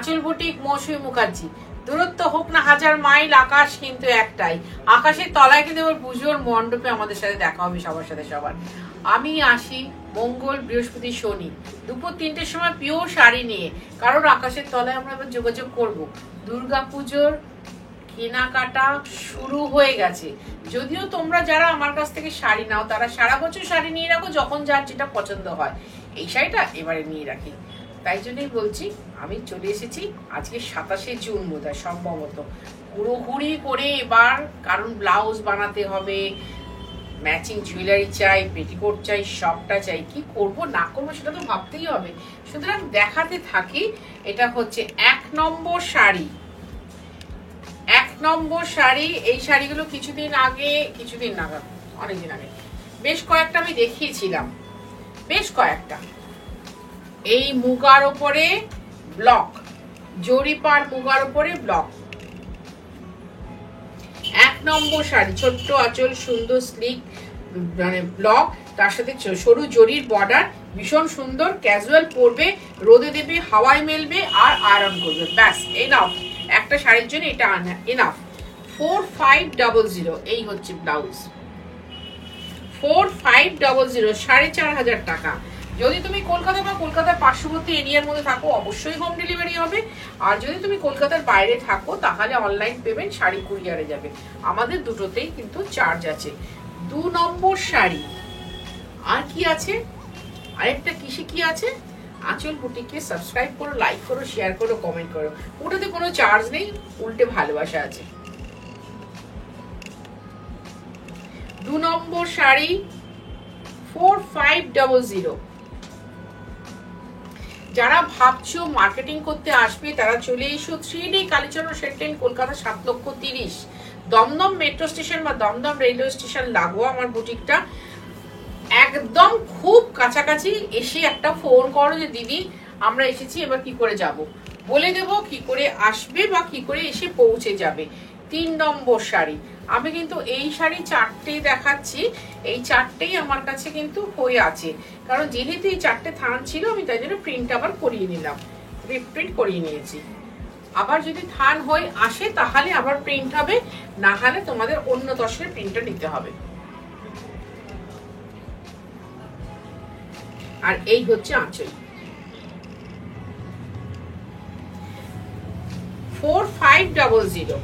আঁচল বুটিক, মৌসুমী মুখার্জি। দূরত্ব হোক না 1000 মাইল, আকাশ কিন্তু একটাই। আকাশের তলায় কিন্তু এবার পুজোর মণ্ডপে আমাদের সাথে দেখা হবে সবার সাথে সবার। আমি আসি মঙ্গল, বৃহস্পতি, শনি দুপুর 3টের সময় পিওর শাড়ি নিয়ে, কারণ আকাশের তলায় আমরা এবার যোগাযোগ করব। দুর্গাপুজোর কেনাকাটা শুরু হয়ে গেছে। যদিও তোমরা যারা আমার কাছ থেকে শাড়ি নাও তারা সারা বছর শাড়ি নিয়ে রাখো, যখন যার যেটা পছন্দ হয়। এই শাড়িটা এবারে নিয়ে রাখি, তাই জন্যই বলছি আমি চলে এসেছি আজকে 27শে জুন বোধহয় সম্ভবত, হুড়োহুড়ি করে এবার, কারণ ব্লাউজ বানাতে হবে, ম্যাচিং জুয়েলারি চাই, পেটিকোট চাই, সবটা চাই। কি করব না করবো সেটা তো ভাবতেই হবে। সুতরাং দেখাতে থাকি। এটা হচ্ছে 1 নম্বর শাড়ি, 1 নম্বর শাড়ি। এই শাড়িগুলো কিছুদিন নাগাদ, অনেকদিন আগে বেশ কয়েকটা আমি দেখিয়েছিলাম, বেশ কয়েকটা। এই মুগার ওপরে ব্লক, জরিপার মুগার ওপরে ব্লক, 1 নম্বর শাড়ি। ছোট্ট আঁচল, সুন্দর স্লিক মানে ব্লক, তার সাথে সরু জরির বর্ডার, ভীষণ সুন্দর। ক্যাজুয়াল পরবে, রোদে দেবে, হাওয়ায় মেলবে আর আয়রন করবে, ব্যাস এনাফ। একটা শাড়ির জন্য এটা এনাফ। 4500, এই হচ্ছে ব্লাউজ। 4500, 4500 টাকা। যদি তুমি কলকাতা বা কলকাতার পার্শ্ববর্তী এরিয়ার মধ্যে থাকো অবশ্যই হোম ডেলিভারি হবে, আর যদি তুমি কলকাতার বাইরে থাকো তাহলে অনলাইন পেমেন্ট, শাড়ি কুরিয়ারে যাবে। আমাদের দুটোতেই কিন্তু চার্জ আছে। 2 নম্বর শাড়ি। আর কি আছে, আরেকটা কিসে কি আছে, আঁচল বুটিককে সাবস্ক্রাইব করো, লাইক করো, শেয়ার করো, কমেন্ট করো। ওটাতে কোনো চার্জ নেই, উল্টে ভালোবাসা আছে। 2 নম্বর শাড়ি 4500। যারা ভাবছো মার্কেটিং করতে আসবে তারা চলে এসো 3D কালীচরণ সেন্টেন, কলকাতা 7,30,000, দমদম মেট্রো স্টেশন বা দমদম রেলওয়ে স্টেশন লাগোয়া আমার বুটিকটা। একদম খুব কাছাকাছি। এসে একটা ফোন করো যে দিদি আমরা এসেছি, এবার কি করে যাব, বলে দেব কি করে আসবে বা কি করে এসে পৌঁছে যাবে। 3 নম্বর শাড়ি। আমি কিন্তু এই শাড়ি 4টে দেখাচ্ছি, এই 4টেই আমার কাছে কিন্তু হয়ে আছে, কারণ যেহেতু এই 4টে থান ছিল আমি তাই জন্য প্রিন্ট আবার করিয়ে নিলাম, রিপ্রিন্ট করিয়ে নিয়েছি। আবার যদি থান হয়ে আসে তাহলে আবার প্রিন্ট হবে, না হলে তোমাদের অন্য দশের প্রিন্টটা নিতে হবে। আর এই হচ্ছে আঁচল। 4500।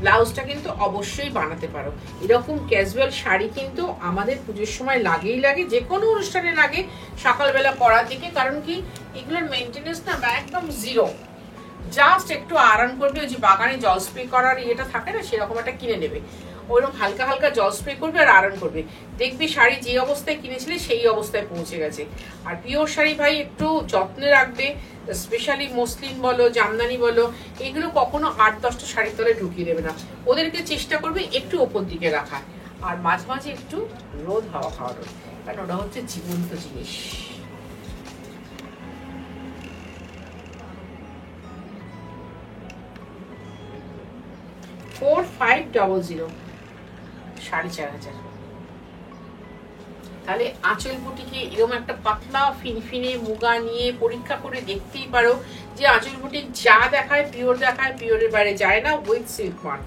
ব্লাউজটা কিন্তু অবশ্যই বানাতে পারো। এরকম ক্যাজুয়াল শাড়ি কিন্তু আমাদের পুজোর সময় লাগেই লাগে, যে কোনো অনুষ্ঠানে লাগে, সকালবেলা পরার দিকে। কারণ কি এগুলোর মেনটেনেন্স না একদম জিরো, জাস্ট একটু আরাম করবে। ওই যে বাগানে জল স্প্রে করার ইয়েটা থাকে না, সেরকম একটা কিনে নেবে, ওইরকম হালকা হালকা জল স্প্রে করবে আর আরাম করবে। দেখবি শাড়ি যে অবস্থায় কিনেছিলে সেই অবস্থায় পৌঁছে গেছে। আর পিওর শাড়ি ভাই একটু যত্নে রাখবে, স্পেশালি মসলিন বলো, জামদানি বলো, এগুলো কখনো 8-10টা শাড়ির তলে ঢুকিয়ে দেবে না। ওদেরকে চেষ্টা করবে একটু ওপর দিকে রাখা, আর মাঝে মাঝে একটু রোদ হাওয়া খাওয়ানো, কারণ ওটা হচ্ছে জীবন্ত জিনিস। ফোর 4500, 4500। তাহলে আঁচল বুটিকে এরকম একটা পাতলা ফিনফিনে মুগা নিয়ে পরীক্ষা করে দেখতেই পারো যে আঁচল বুটিক যা দেখায় পিওর দেখায়, পিওরের বাইরে যায় না, উইথ সিল্ক মার্ক।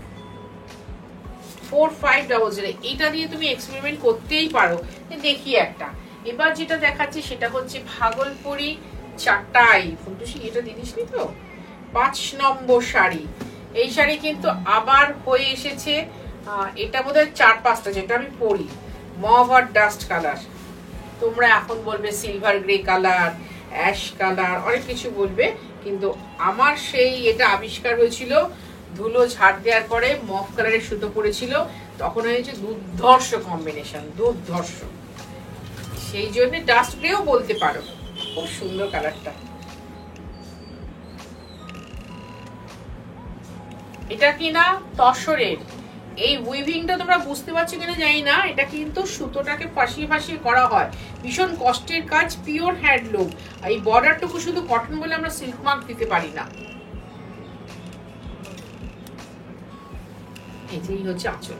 4500, এটা দিয়ে তুমি এক্সপেরিমেন্ট করতেই পারো। দেখি একটা, এবার যেটা দেখাচ্ছি সেটা হচ্ছে ভাগলপুরি চাটাই। ফুলটুসি এটা দিদিসনি তো? 5 নম্বর শাড়ি। এই শাড়ি কিন্তু আবার হয়ে এসেছে, এটা বোধহয় 4-5টা যেটা আমি পরি, মভ আর ডাস্ট কালার। তোমরা এখন বলবে silver grey colour, ash colour, অনেক কিছু বলবে, কিন্তু আমার সেই এটা আবিষ্কার হয়েছিল ধুলো ঝাড় দেওয়ার পরে মভ কালারের সুতো পড়েছিল, তখন হয়েছে দুর্ধর্ষ কম্বিনেশন, দুর্ধর্ষ। সেই জন্য ডাস্ট গ্রেও বলতে পারো, খুব সুন্দর কালারটা। এটা কিনা তসরের। এই উইভিংটা তোমরা বুঝতে পারছো কিনা জানি না, এটা কিন্তু সুতোটাকে ফাঁসিয়ে ফাঁসিয়ে করা হয়, ভীষণ কষ্টের কাজ, পিওর হ্যান্ডলুম। এই বর্ডারটুকু শুধু কটন বলে আমরা সিল্ক মার্ক দিতে পারি না। এই হচ্ছে আঁচল।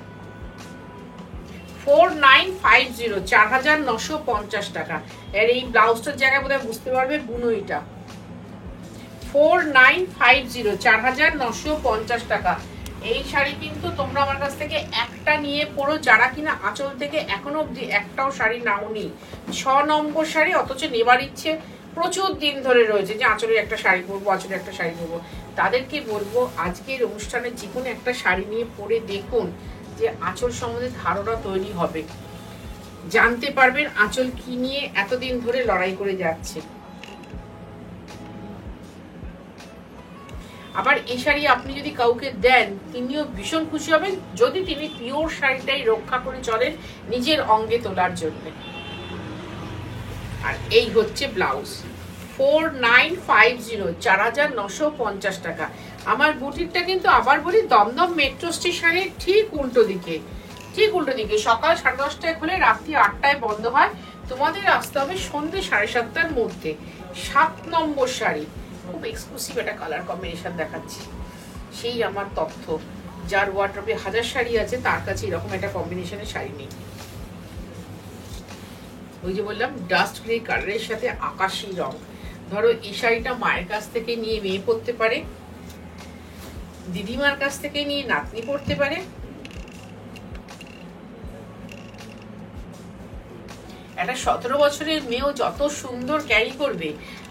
4950, 4950 টাকা। আর এই ব্লাউজটার জায়গায় বোধহয় বুঝতে পারবে বুনইটা। 4950, 4950 টাকা। এই শাড়ি কিন্তু তোমরা আমার কাছ থেকে একটা নিয়ে পড়ো, যারা কিনা আঁচল থেকে এখনো অব্দি একটাও শাড়ি নাওনি। 6 নম্বর শাড়ি, অথচ নেবার ইচ্ছে প্রচুর দিন ধরে রয়েছে যে আঁচলের একটা শাড়ি পরবো, আঁচলের একটা শাড়ি পরবো। তাদেরকে বলবো আজকের অনুষ্ঠানে যে কোনো একটা শাড়ি নিয়ে পরে দেখুন, যে আঁচল সম্বন্ধে ধারণা তৈরি হবে, জানতে পারবেন আঁচল কি নিয়ে এতদিন ধরে লড়াই করে যাচ্ছে। আবার এই শাড়ি আপনি যদি কাউকে দেন, তিনিও ভীষণ খুশি হবেন, যদি তিনি পিওর শাড়িটাই রক্ষা করে চলেন নিজের অঙ্গে তোলার জন্য। আর এই হচ্ছে ব্লাউজ। 4950, 4950 টাকা। আমার বুটিকটা কিন্তু আবার বলি দমদম মেট্রো স্টেশনের ঠিক উল্টো দিকে, ঠিক উল্টো দিকে। সকাল 10:30টায় খুলে রাত্রি 8টায় বন্ধ হয়। তোমাদের আসতে হবে সন্ধ্যে 7:30টার মধ্যে। 7 নম্বর শাড়ি, খুব এক্সক্লুসিভ একটা কালার কম্বিনেশন দেখাচ্ছি। সেই আমার তথ্য, যার ওয়ার্ড্রবে 1000 শাড়ি আছে তার কাছে এরকম একটা কম্বিনেশনের শাড়ি নেই। ওই যে বললাম ডাস্ট গ্রে কালারের সাথে আকাশি রং। ধরো এই শাড়িটা মায়ের কাছ থেকে নিয়ে মেয়ে পরতে পারে, দিদিমার কাছ থেকে নিয়ে নাতনি পরতে পারে, একটা 17 বছরের মেয়েও যত সুন্দর ক্যারি করবে,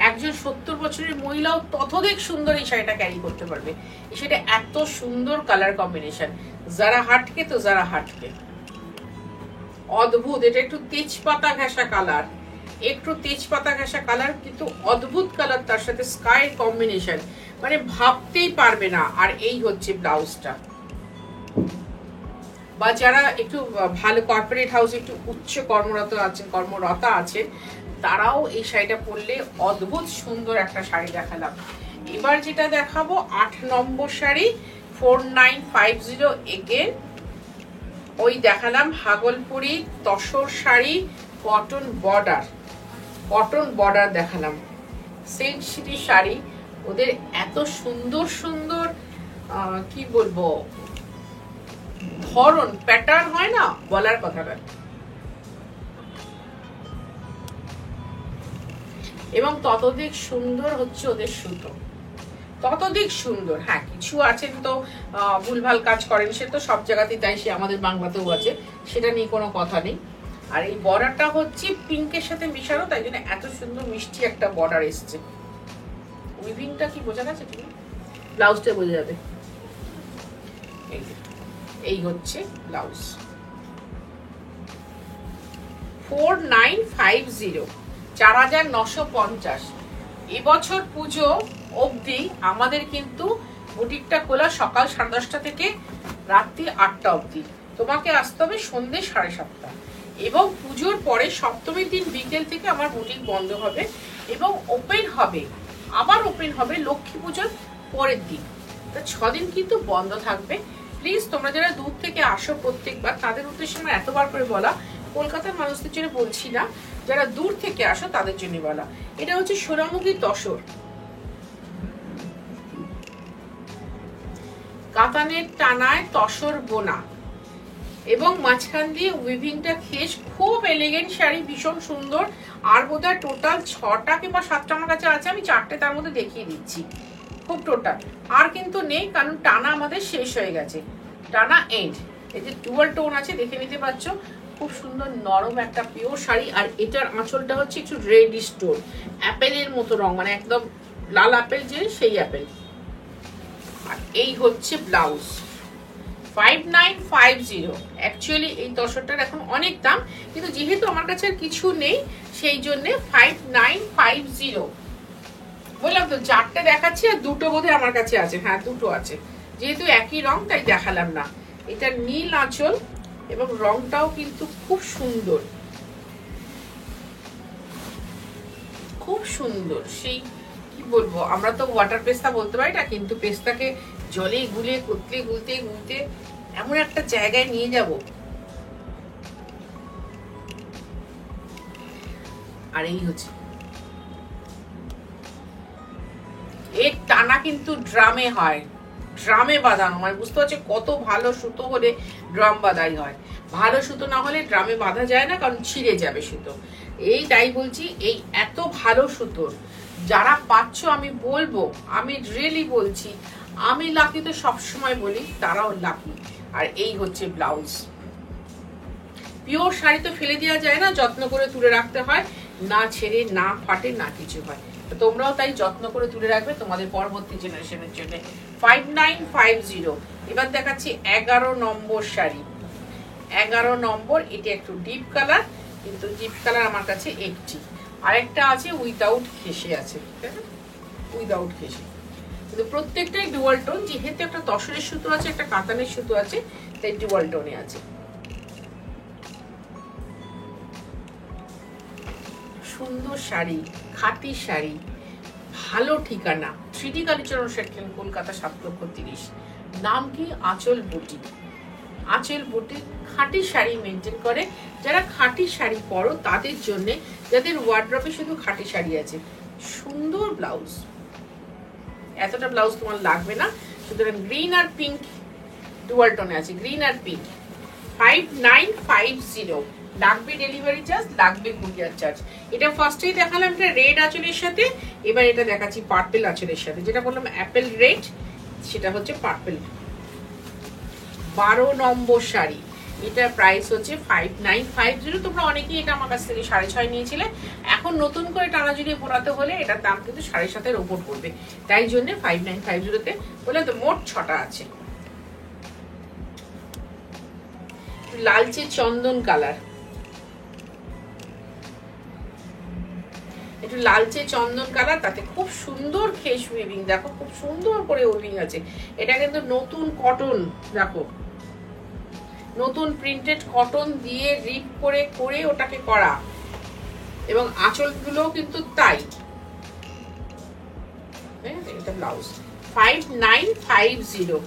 একজন 70 বছরের মহিলাও ততোধিক সুন্দর এই শাড়িটা ক্যারি করতে পারবে। এই শাড়িটা এত সুন্দর কালার কম্বিনেশন, যারা হাটকে তো যারা হাটকে, অদ্ভুত। এটা একটু তেজপাতা ঘেঁষা কালার, একটু তেজপাতা ঘেঁষা কালার, কিন্তু অদ্ভুত কালার, তার সাথে স্কাই কম্বিনেশন, মানে ভাবতেই পারবে না। আর এই হচ্ছে ব্লাউজটা। বা যারা একটু ভালো কর্পোরেট হাউস, একটু উচ্চ কর্মরতা আছে, তারাও এই শাড়িটা পরলে অদ্ভুত সুন্দর একটা শাড়ি দেখালাম। এবার যেটা দেখাবো 8 নম্বর শাড়ি, 4950 এগেন। ওই দেখালাম ভাগলপুরি তসর শাড়ি, কটন বর্ডার দেখালাম। সিল্ক সিটি শাড়ি, ওদের এত সুন্দর সুন্দর কি বলবো ধরন, প্যাটার্ন হয় না, বলার কথা না। এবং ততোধিক সুন্দর হচ্ছে ওদের সুতো, ততোধিক সুন্দর। হ্যাঁ, কিছু আছেন তো ভুলভাল কাজ করেন, সে তো সব জায়গাতেই তাই, সে আমাদের বাংলাতেও আছে, সেটা নিয়ে কোনো কথা নেই। আর এই বর্ডারটা হচ্ছে পিঙ্কের সাথে মিশানো, তাই জন্য এত সুন্দর মিষ্টি একটা বর্ডার এসছে। উইভিংটা কি বোঝা গেছে? তুমি ব্লাউজটা বোঝা যাবে। এই হচ্ছে ব্লাউজ। 4950, 4950। এবছর পুজো অবধি আমাদের কিন্তু বুটিকটা খোলা সকাল 10:30 থেকে রাত্রি 8টা অবধি। তোমাকে আসতে হবে সন্ধ্যে 7:30। এবং পুজোর পরে সপ্তমীর দিন বিকেল থেকে আমার বুটিক বন্ধ হবে এবং ওপেন হবে, আবার ওপেন হবে লক্ষ্মী পুজোর পরের দিন। 6 দিন কিন্তু বন্ধ থাকবে। প্লিজ তোমরা যারা দূর থেকে আসো প্রত্যেকবার, তাদের উদ্দেশ্যে আমার এতবার করে বলা, কলকাতার মানুষদের জন্য বলছি না, যারা দূর থেকে আসো তাদের জন্য বলা। এটা হচ্ছে সোনামুখী তসর, কাতানের টানায় তসর বোনা, এবং মাঝখান দিয়ে উইভিংটা খেস, খুব এলিগেন্ট শাড়ি, ভীষণ সুন্দর। আর বোধহয় টোটাল 6টা কিংবা 7টা আমার কাছে আছে, আমি 4টে তার মধ্যে দেখিয়ে দিচ্ছি। খুব টোটাল আর কিন্তু নেই, কারণ টানা আমাদের শেষ হয়ে গেছে, টানা এন্ড। এই যে ডুয়াল টোন আছে, দেখে নিতে পারছো, খুব সুন্দর নরম একটা পিওর শাড়ি। আর এটার আঁচলটা হচ্ছে একটু রেডিশ টোন, অ্যাপেলের মতো রং, মানে একদম লাল আপেল, যে সেই অ্যাপেল। আর এই হচ্ছে ব্লাউজ। 5950। অ্যাকচুয়ালি এই তসরটার এখন অনেক দাম, কিন্তু যেহেতু আমার কাছে আর কিছু নেই সেই জন্য 5950। বললাম তো 4টে দেখাচ্ছি, আর 2টো বোধহয় আমার কাছে আছে। হ্যাঁ, 2টো আছে, যেহেতু একই রং তাই দেখালাম না। এটা নীল আঁচল এবং রংটাও কিন্তু খুব সুন্দর, খুব সুন্দর। সেই কি বলবো, আমরা তো ওয়াটার পেস্তা বলতে পারি না, কিন্তু পেস্তাকে জলে গুলে কুতলে গুলতে গুলতে এমন একটা জায়গায় নিয়ে যাব। আর এই হচ্ছে এর টানা কিন্তু ড্রামে হয়, ড্রামে বাঁধানো, মানে বুঝতে পারছো কত ভালো সুতো হলে ড্রাম বাঁধাই হয়। ভালো সুতো না হলে ড্রামে বাঁধা যায় না, কারণ ছিঁড়ে যাবে সুতো। এই তাই বলছি, এই এত ভালো সুতোর যারা পাচ্ছ আমি বলবো, আমি রিয়েলি বলছি, আমি লাকি তো সবসময় বলি, তারাও লাকি। আর এই হচ্ছে ব্লাউজ। পিওর শাড়ি তো ফেলে দেওয়া যায় না, যত্ন করে তুলে রাখতে হয়, না ছেড়ে না ফাটে না কিছু হয়। তো তোমরাও তাই যত্ন করে তুলে রাখবে তোমাদের পরবর্তী জেনারেশনের জন্য। 5950। এবার দেখাচ্ছি 11 নম্বর শাড়ি। 11 নম্বর, এটা একটু ডিপ কালার, কিন্তু ডিপ কালার আমার কাছে একটি, আরেকটা আছে উইদাউট খেসে আছে, উইদাউট খেসে, কিন্তু প্রত্যেকটাই ডুয়াল টোন। যেহেতু একটা তসরের সুতো আছে, একটা কাতানের সুতো আছে, তাই ডুয়াল টোনে আছে। সুন্দর শাড়ি, খাঁটি শাড়ি, ভালো ঠিকানা, 3D কালীচরণ সেটকেন, কলকাতা 7,30,000। নাম কি? আঁচল বুটিক। আঁচল বুটিক খাঁটি শাড়ি মেনটেন করে। যারা খাঁটি শাড়ি পরো তাদের জন্য, যাদের ওয়ার্ড্রপে শুধু খাঁটি শাড়ি আছে। সুন্দর ব্লাউজ, এতটা ব্লাউজ তোমার লাগবে না। সুতরাং গ্রিন আর পিঙ্ক ডুয়াল টোনে আছে, গ্রিন আর পিঙ্ক। 5950। লাগবে ডেলিভারি চার্জ, লাগবে কুরিয়ার চার্জ। এটা ফার্স্টেই দেখালাম এটা রেড আঁচলের সাথে, এবার এটা দেখাচ্ছি পার্পল আঁচলের সাথে। যেটা বললাম অ্যাপেল রেড, সেটা হচ্ছে পার্পল। 12 নম্বর শাড়ি, এটার প্রাইস হচ্ছে 5950। তোমরা অনেকেই এটা আমার কাছ থেকে 6.5 নিয়েছিলে। এখন নতুন করে টানা জুড়িয়ে পড়াতে হলে এটার দাম কিন্তু 7.5-এর ওপর পড়বে, তাই জন্য 5950-তে বলে। তো মোট 6টা আছে। লালচে চন্দন কালার, একটু লালচে চন্দন কালার, তাতে খুব সুন্দর খেস উইভিং, দেখো খুব সুন্দর করে উইভিং আছে। এটা কিন্তু নতুন কটন, দেখো নতুন প্রিন্টেড কটন দিয়ে রিপ করে করে ওটাকে করা, এবং আঁচলগুলোও কিন্তু তাই। এটা ব্লাউজ। 5950।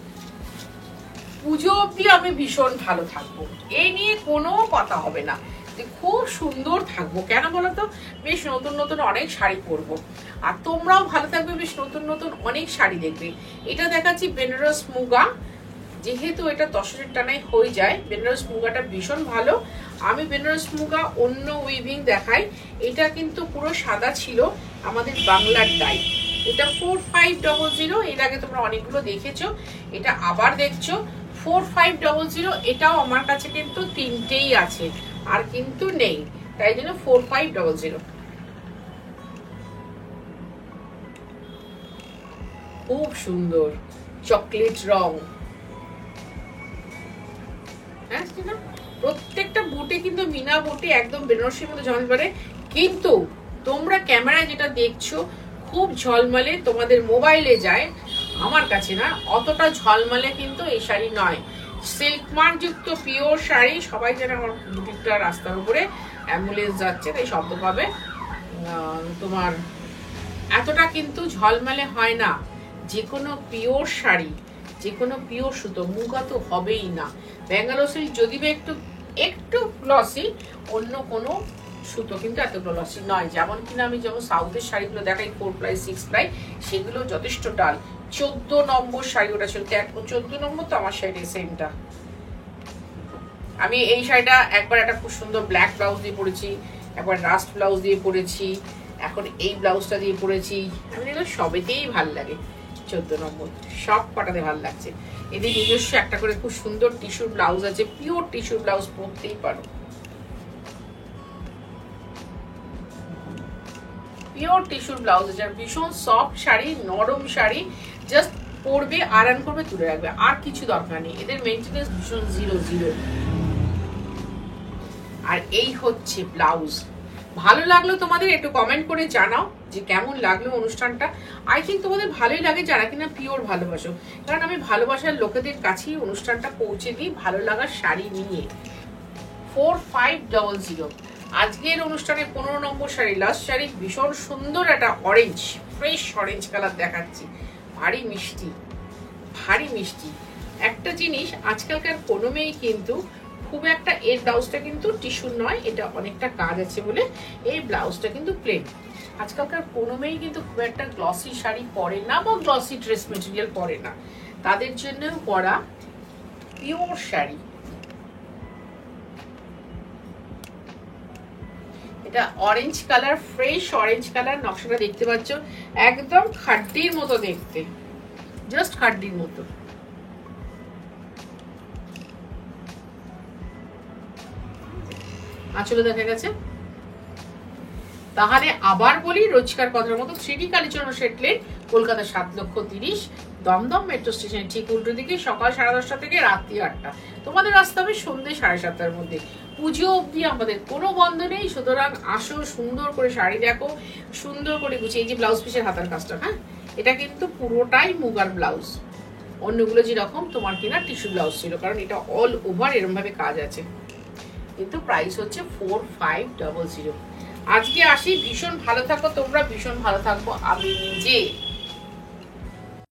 পুজো অব্দি আমি ভীষণ ভালো থাকবো, এই নিয়ে কোনো কথা হবে না, খুব সুন্দর থাকবো। কেন বলতো? বেশ নতুন নতুন অনেক শাড়ি পরবো, আর তোমরাও ভালো থাকবে, বেশ নতুন নতুন অনেক শাড়ি দেখবে। এটা দেখাচ্ছি বেনারস মুগা, যেহেতু এটা 10-এর টানায় হয়ে যায়। বেনারস মুগাটা ভীষণ ভালো। আমি বেনারস মুগা অন্য উইভিং দেখাই, এটা কিন্তু পুরো সাদা ছিল, আমাদের বাংলার ডাই। এটা 4500। এর আগে তোমরা অনেকগুলো দেখেছো, এটা আবার দেখছো 4500। এটাও আমার কাছে কিন্তু 3টেই আছে, আর কিন্তু নেই, তাই জন্য 4500। খুব সুন্দর চকলেট রং, হ্যাঁ প্রত্যেকটা বুটে কিন্তু মিনা বুটে একদম বেনারসির মতো ঝলমলে, কিন্তু তোমরা ক্যামেরায় যেটা দেখছো খুব ঝলমলে, তোমাদের মোবাইলে যায়, আমার কাছে না অতটা ঝলমলে কিন্তু এই শাড়ি নয়। সিল্ক মার্ক যুক্ত পিওর শাড়ি। সবাই যেন আমার বুটিকটা রাস্তার উপরে অ্যাম্বুলেন্স যাচ্ছে তাই শব্দ পাবে। তোমার এতটা কিন্তু ঝলমলে হয় না। যে কোনো পিওর শাড়ি, যে কোনো পিওর সুতো, মুগা তো হবেই না। ব্যাঙ্গালোর সিল্ক যদি বা একটু একটু গ্লসি, অন্য কোনো সুতো কিন্তু এত গ্লসি নয়। যেমন কিনা আমি যেমন সাউথের শাড়িগুলো দেখাই 4 প্লাই 6 প্লাই, সেগুলো যথেষ্ট ডাল। 14 নম্বর শাড়ি, ওটা ছিল 14 নম্বর, তো আমার শাড়ি সেমটা। আমি এই শাড়িটা একবার একটা খুব সুন্দর ব্ল্যাক ব্লাউজ দিয়ে পরেছি, একবার রাস্ট ব্লাউজ দিয়ে পরেছি, এখন এই ব্লাউজটা দিয়ে পরেছি। আমি দেখলাম সবেতেই ভাল লাগে। 14 নম্বর সব কটাতে ভাল লাগছে। এদের নিজস্ব একটা করে খুব সুন্দর টিস্যুর ব্লাউজ আছে, পিওর টিস্যুর ব্লাউজ পরতেই পারো। পিওর টিস্যুর ব্লাউজ আছে, ভীষণ সফট শাড়ি, নরম শাড়ি, জাস্ট পরবে, আরাম করবে, তুলে রাখবে, আর কিছু দরকার নেই। এদের মেইনটেনেন্স ভীষণ 0 আর এই হচ্ছে ব্লাউজ। ভালো লাগলো তোমাদের? একটু কমেন্ট করে জানাও যে কেমন লাগলো অনুষ্ঠানটা। আই থিঙ্ক তোমাদের ভালোই লাগে যারা কিনা পিওর ভালোবাসো, কারণ আমি ভালোবাসার লোকেদের কাছেই অনুষ্ঠানটা পৌঁছে দিই ভালো লাগার শাড়ি নিয়ে। 4500। আজকের অনুষ্ঠানে 15 নম্বর শাড়ি, লাস্ট শাড়ি, ভীষণ সুন্দর একটা অরেঞ্জ, ফ্রেশ অরেঞ্জ কালার দেখাচ্ছি, ভারী মিষ্টি, ভারী মিষ্টি। একটা জিনিস, আজকালকার কোনো মেয়ে কিন্তু খুব একটা, এর ব্লাউজটা কিন্তু টিস্যু নয়, এটা অনেকটা কাজ আছে বলে এই ব্লাউজটা কিন্তু প্লেন। আজকালকার কোনো মেয়ে কিন্তু খুব একটা গ্লসি শাড়ি পরে না, বা গ্লসি ড্রেস মেটেরিয়াল পরে না, তাদের জন্য পরা পিওর শাড়ি। এটা orange colour, fresh orange colour. নকশাটা দেখতে পাচ্ছ, একদম খাড্ডির মতো দেখতে, জাস্ট খাড্ডির মতো। আঁচলে দেখা গেছে। তাহলে আবার বলি রোজকার কথার মতো, 3D কালীচরণ সেটলেট, কলকাতা 7,30,000, দমদম মেট্রো স্টেশনের ঠিক উল্টো দিকে, সকাল 10:30 থেকে রাত্রি 8টা। তোমাদের আসতে হবে সন্ধ্যে 7:30টার মধ্যে। পুজো অবধি আমাদের কোনো বন্ধ নেই, সুতরাং আসো, সুন্দর করে শাড়ি দেখো, সুন্দর করে গুছিয়ে। এই যে ব্লাউজ পিসের হাতার কাজটা, হ্যাঁ এটা কিন্তু পুরোটাই মুগার ব্লাউজ। অন্যগুলো যেরকম তোমার কিনা টিস্যু ব্লাউজ ছিল, কারণ এটা অল ওভার এরকম ভাবে কাজ আছে। কিন্তু প্রাইস হচ্ছে 4500। আজকে আসি, ভীষণ ভালো থাকো তোমরা, ভীষণ ভালো থাকবো আমি নিজে।